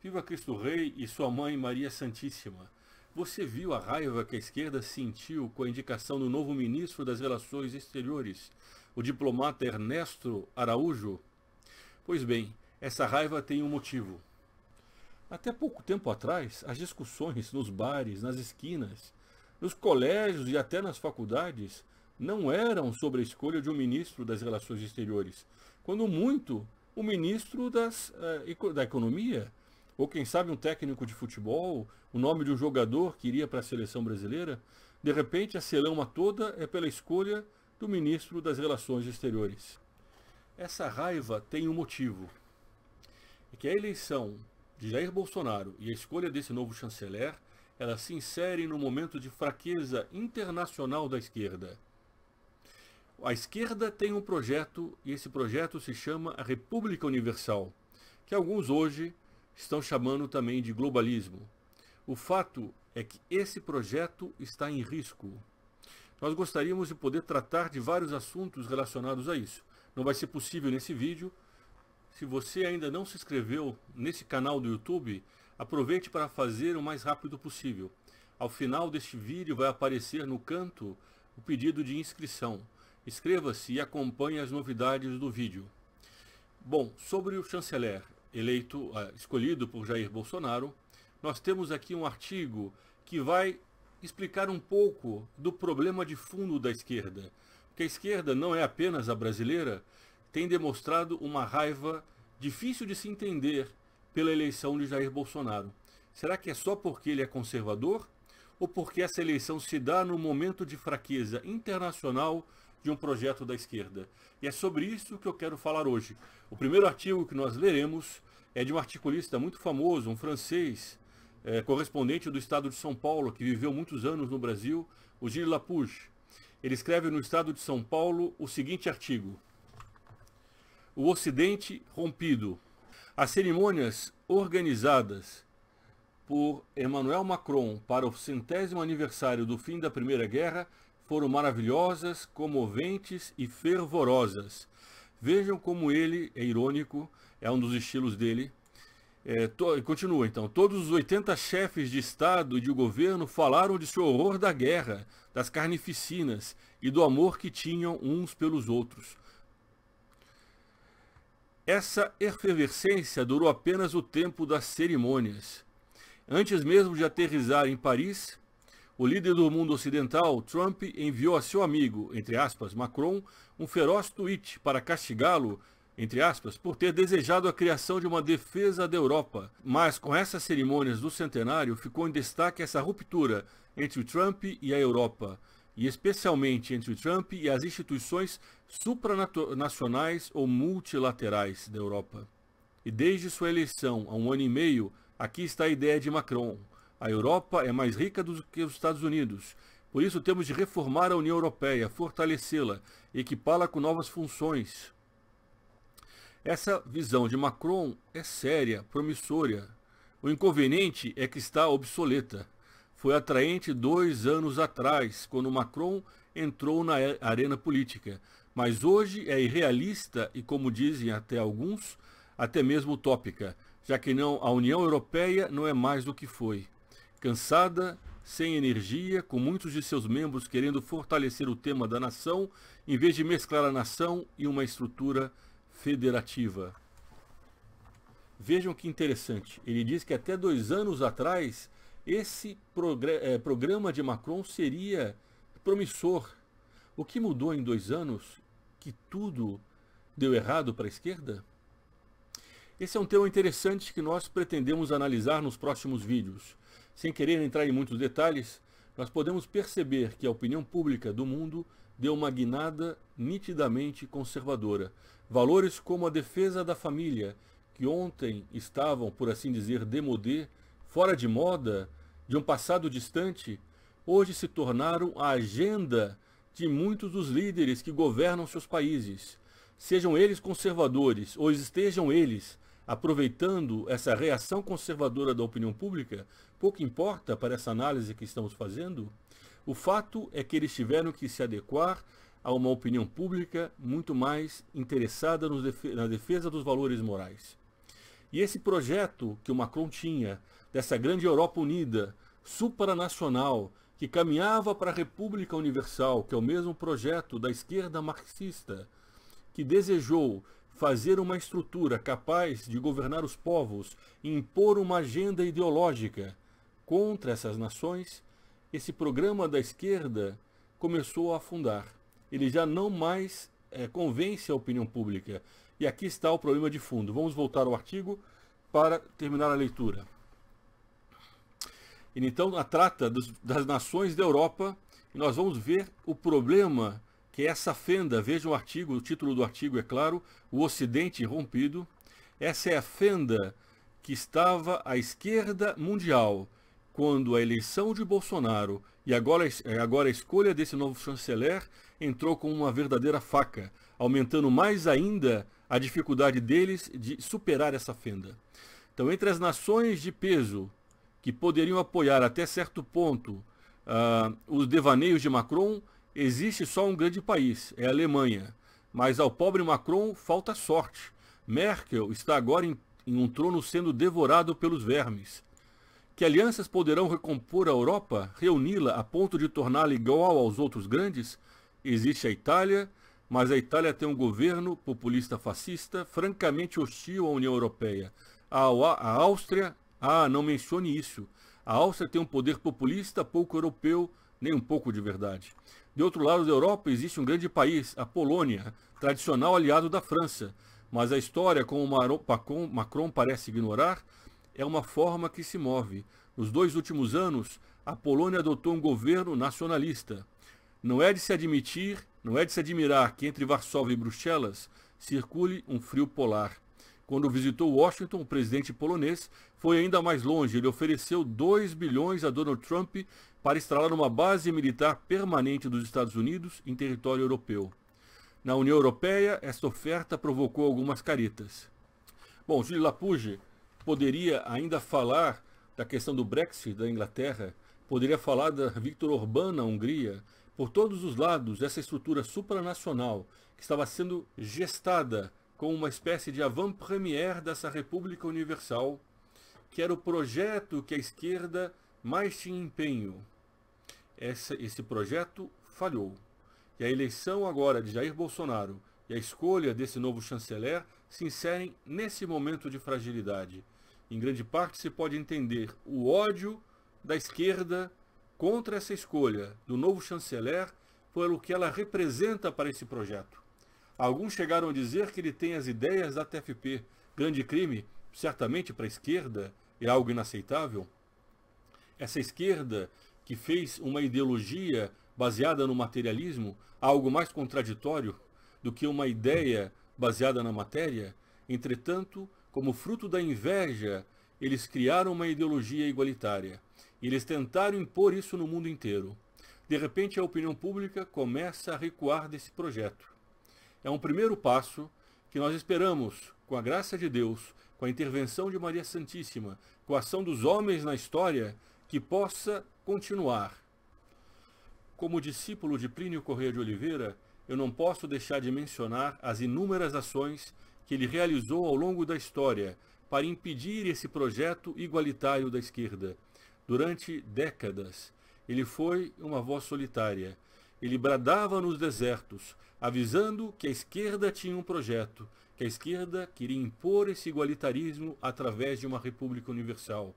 Viva Cristo Rei e sua mãe Maria Santíssima. Você viu a raiva que a esquerda sentiu com a indicação do novo ministro das Relações Exteriores, o diplomata Ernesto Araújo? Pois bem, essa raiva tem um motivo. Até pouco tempo atrás, as discussões nos bares, nas esquinas, nos colégios e até nas faculdades não eram sobre a escolha de um ministro das Relações Exteriores, quando muito o ministro da Economia, ou quem sabe um técnico de futebol, o nome de um jogador que iria para a seleção brasileira. De repente a celeuma toda é pela escolha do ministro das Relações Exteriores. Essa raiva tem um motivo. É que a eleição de Jair Bolsonaro e a escolha desse novo chanceler, ela se insere num momento de fraqueza internacional da esquerda. A esquerda tem um projeto, e esse projeto se chama a República Universal, que alguns hoje estão chamando também de globalismo. O fato é que esse projeto está em risco. Nós gostaríamos de poder tratar de vários assuntos relacionados a isso. Não vai ser possível nesse vídeo. Se você ainda não se inscreveu nesse canal do YouTube, aproveite para fazer o mais rápido possível. Ao final deste vídeo vai aparecer no canto o pedido de inscrição. Inscreva-se e acompanhe as novidades do vídeo. Bom, sobre o chanceler escolhido por Jair Bolsonaro, nós temos aqui um artigo que vai explicar um pouco do problema de fundo da esquerda. Porque a esquerda não é apenas a brasileira, tem demonstrado uma raiva difícil de se entender pela eleição de Jair Bolsonaro. Será que é só porque ele é conservador? Ou porque essa eleição se dá num momento de fraqueza internacional de um projeto da esquerda? E é sobre isso que eu quero falar hoje. O primeiro artigo que nós leremos é de um articulista muito famoso, um francês, correspondente do estado de São Paulo, que viveu muitos anos no Brasil, o Gilles Lapouche. Ele escreve no estado de São Paulo o seguinte artigo: O Ocidente rompido. As cerimônias organizadas por Emmanuel Macron para o 100º aniversário do fim da Primeira Guerra foram maravilhosas, comoventes e fervorosas. Vejam como ele é irônico, é um dos estilos dele. Continua então: todos os 80 chefes de Estado e de governo falaram de seu horror da guerra, das carnificinas e do amor que tinham uns pelos outros. Essa efervescência durou apenas o tempo das cerimônias. Antes mesmo de aterrissar em Paris, o líder do mundo ocidental, Trump, enviou a seu amigo, entre aspas, Macron, um feroz tweet para castigá-lo, entre aspas, por ter desejado a criação de uma defesa da Europa. Mas com essas cerimônias do centenário ficou em destaque essa ruptura entre o Trump e a Europa, e especialmente entre o Trump e as instituições supranacionais ou multilaterais da Europa. E desde sua eleição há um ano e meio, aqui está a ideia de Macron: a Europa é mais rica do que os Estados Unidos. Por isso temos de reformar a União Europeia, fortalecê-la, equipá-la com novas funções. Essa visão de Macron é séria, promissora. O inconveniente é que está obsoleta. Foi atraente 2 anos atrás, quando Macron entrou na arena política. Mas hoje é irrealista e, como dizem até alguns, até mesmo utópica, já que a União Europeia não é mais do que foi. Cansada, sem energia, com muitos de seus membros querendo fortalecer o tema da nação, em vez de mesclar a nação e uma estrutura federativa. Vejam que interessante. Ele diz que até 2 anos atrás, esse programa de Macron seria promissor. O que mudou em 2 anos que tudo deu errado para a esquerda? Esse é um tema interessante que nós pretendemos analisar nos próximos vídeos. Sem querer entrar em muitos detalhes, nós podemos perceber que a opinião pública do mundo deu uma guinada nitidamente conservadora. Valores como a defesa da família, que ontem estavam, por assim dizer, démodé, fora de moda, de um passado distante, hoje se tornaram a agenda de muitos dos líderes que governam seus países. Sejam eles conservadores ou estejam eles aproveitando essa reação conservadora da opinião pública, pouco importa para essa análise que estamos fazendo. O fato é que eles tiveram que se adequar a uma opinião pública muito mais interessada na defesa dos valores morais. E esse projeto que o Macron tinha, dessa grande Europa unida, supranacional, que caminhava para a República Universal, que é o mesmo projeto da esquerda marxista, que desejou fazer uma estrutura capaz de governar os povos e impor uma agenda ideológica contra essas nações, esse programa da esquerda começou a afundar. Ele já não mais convence a opinião pública. E aqui está o problema de fundo. Vamos voltar ao artigo para terminar a leitura. Ele então trata das nações da Europa e nós vamos ver o problema que é essa fenda. Vejam o artigo, o título do artigo é claro, o Ocidente rompido. Essa é a fenda que estava à esquerda mundial quando a eleição de Bolsonaro e agora a escolha desse novo chanceler entrou com uma verdadeira faca, aumentando mais ainda a dificuldade deles de superar essa fenda. Então, entre as nações de peso que poderiam apoiar até certo ponto os devaneios de Macron, existe só um grande país, é a Alemanha. Mas ao pobre Macron falta sorte. Merkel está agora em um trono sendo devorado pelos vermes. Que alianças poderão recompor a Europa, reuni-la a ponto de torná-la igual aos outros grandes? Existe a Itália, mas a Itália tem um governo populista fascista, francamente hostil à União Europeia. A Áustria, não mencione isso. A Áustria tem um poder populista pouco europeu, nem um pouco de verdade. De outro lado da Europa existe um grande país, a Polônia, tradicional aliado da França. Mas a história, como Macron parece ignorar, é uma forma que se move. Nos 2 últimos anos, a Polônia adotou um governo nacionalista. Não é de se admirar que entre Varsóvia e Bruxelas circule um frio polar. Quando visitou Washington, o presidente polonês foi ainda mais longe. Ele ofereceu 2 bilhões a Donald Trump para instalar uma base militar permanente dos Estados Unidos em território europeu. Na União Europeia, esta oferta provocou algumas caretas. Bom, Gilles Lapouge poderia ainda falar da questão do Brexit da Inglaterra, poderia falar da Viktor Orbán na Hungria. Por todos os lados, essa estrutura supranacional que estava sendo gestada como uma espécie de avant-première dessa República Universal, que era o projeto que a esquerda mais tinha empenho. Esse projeto falhou. E a eleição agora de Jair Bolsonaro e a escolha desse novo chanceler se inserem nesse momento de fragilidade. Em grande parte se pode entender o ódio da esquerda contra essa escolha do novo chanceler pelo que ela representa para esse projeto. Alguns chegaram a dizer que ele tem as ideias da TFP. Grande crime, certamente para a esquerda, é algo inaceitável. Essa esquerda que fez uma ideologia baseada no materialismo, algo mais contraditório do que uma ideia baseada na matéria. Entretanto, como fruto da inveja, eles criaram uma ideologia igualitária. E eles tentaram impor isso no mundo inteiro. De repente, a opinião pública começa a recuar desse projeto. É um primeiro passo que nós esperamos, com a graça de Deus, com a intervenção de Maria Santíssima, com a ação dos homens na história, que possa continuar. Como discípulo de Plínio Corrêa de Oliveira, eu não posso deixar de mencionar as inúmeras ações que ele realizou ao longo da história para impedir esse projeto igualitário da esquerda. Durante décadas, ele foi uma voz solitária. Ele bradava nos desertos, avisando que a esquerda tinha um projeto, que a esquerda queria impor esse igualitarismo através de uma república universal.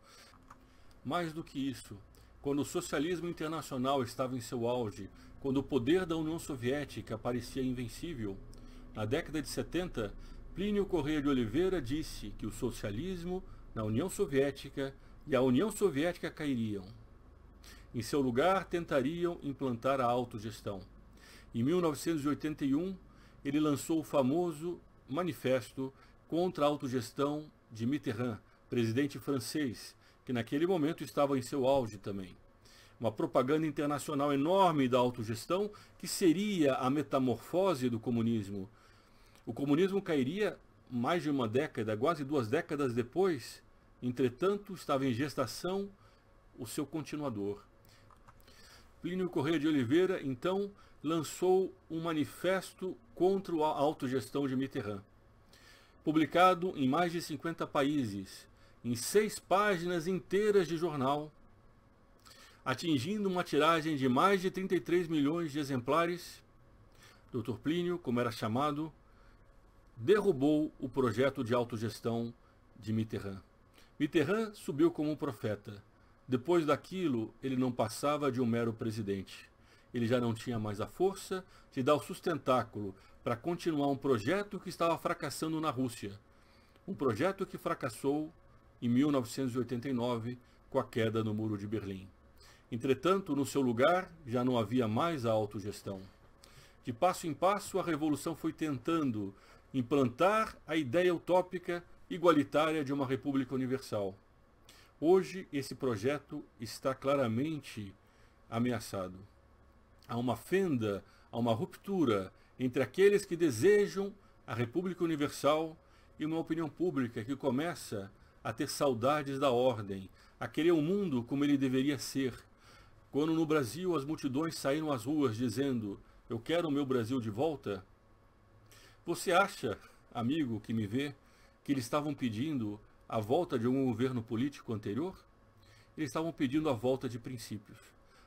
Mais do que isso, quando o socialismo internacional estava em seu auge, quando o poder da União Soviética parecia invencível, na década de 70, Plínio Corrêa de Oliveira disse que o socialismo na União Soviética e a União Soviética cairiam. Em seu lugar, tentariam implantar a autogestão. Em 1981, ele lançou o famoso Manifesto contra a Autogestão de Mitterrand, presidente francês, que naquele momento estava em seu auge também. Uma propaganda internacional enorme da autogestão, que seria a metamorfose do comunismo. O comunismo cairia mais de uma década, quase 2 décadas depois. Entretanto, estava em gestação o seu continuador. Plínio Corrêa de Oliveira, então, lançou um manifesto contra a autogestão de Mitterrand. publicado em mais de 50 países, em 6 páginas inteiras de jornal, atingindo uma tiragem de mais de 33 milhões de exemplares. Dr. Plínio, como era chamado, derrubou o projeto de autogestão de Mitterrand. Mitterrand subiu como um profeta. Depois daquilo, ele não passava de um mero presidente. Ele já não tinha mais a força de dar o sustentáculo para continuar um projeto que estava fracassando na Rússia. Um projeto que fracassou em 1989 com a queda no Muro de Berlim. Entretanto, no seu lugar, já não havia mais a autogestão. De passo em passo, a revolução foi tentando implantar a ideia utópica igualitária de uma república universal. Hoje, esse projeto está claramente ameaçado. Há uma fenda, há uma ruptura entre aqueles que desejam a república universal e uma opinião pública que começa a ter saudades da ordem, a querer um mundo como ele deveria ser. Quando no Brasil as multidões saíram às ruas dizendo: "Eu quero o meu Brasil de volta", você acha, amigo que me vê, que eles estavam pedindo a volta de um governo político anterior? Eles estavam pedindo a volta de princípios,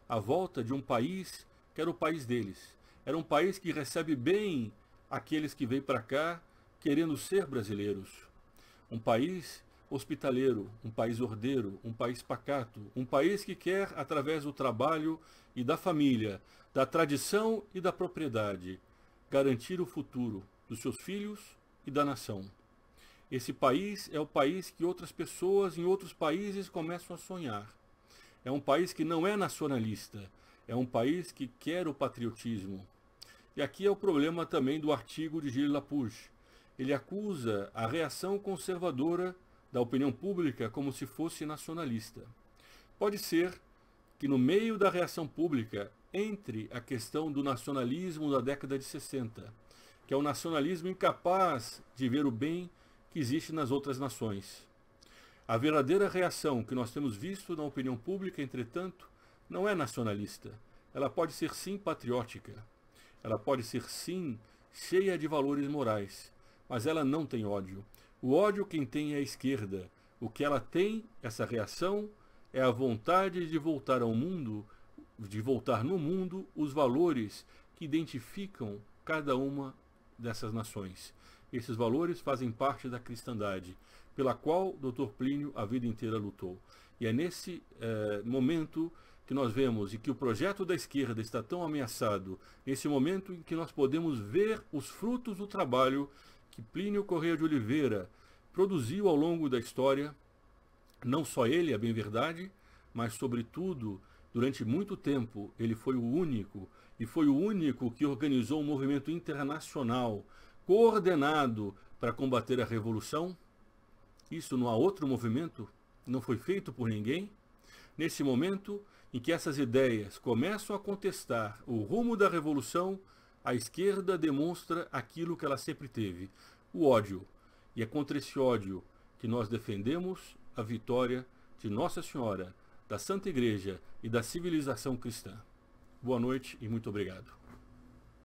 a volta de um país que era o país deles. Era um país que recebe bem aqueles que vêm para cá querendo ser brasileiros. Um país hospitaleiro, um país ordeiro, um país pacato, um país que quer, através do trabalho e da família, da tradição e da propriedade, garantir o futuro dos seus filhos e da nação. Esse país é o país que outras pessoas em outros países começam a sonhar. É um país que não é nacionalista, é um país que quer o patriotismo. E aqui é o problema também do artigo de Gilles Lapouge. Ele acusa a reação conservadora da opinião pública como se fosse nacionalista. Pode ser que no meio da reação pública entre a questão do nacionalismo da década de 60, que é o nacionalismo incapaz de ver o bem que existe nas outras nações. A verdadeira reação que nós temos visto na opinião pública, entretanto, não é nacionalista. Ela pode ser sim patriótica. Ela pode ser sim cheia de valores morais, mas ela não tem ódio. O ódio quem tem é a esquerda. O que ela tem, essa reação, é a vontade de voltar ao mundo, de voltar no mundo os valores que identificam cada uma dessas nações. Esses valores fazem parte da cristandade, pela qual Dr. Plínio a vida inteira lutou. E é nesse momento que nós vemos e que o projeto da esquerda está tão ameaçado, nesse momento em que nós podemos ver os frutos do trabalho que Plínio Corrêa de Oliveira produziu ao longo da história, não só ele, é bem verdade, mas sobretudo, durante muito tempo, ele foi o único, e foi o único que organizou um movimento internacional coordenado para combater a revolução. Isso não há outro movimento, não foi feito por ninguém. Nesse momento em que essas ideias começam a contestar o rumo da revolução, a esquerda demonstra aquilo que ela sempre teve, o ódio. E é contra esse ódio que nós defendemos a vitória de Nossa Senhora, da Santa Igreja e da civilização cristã. Boa noite e muito obrigado.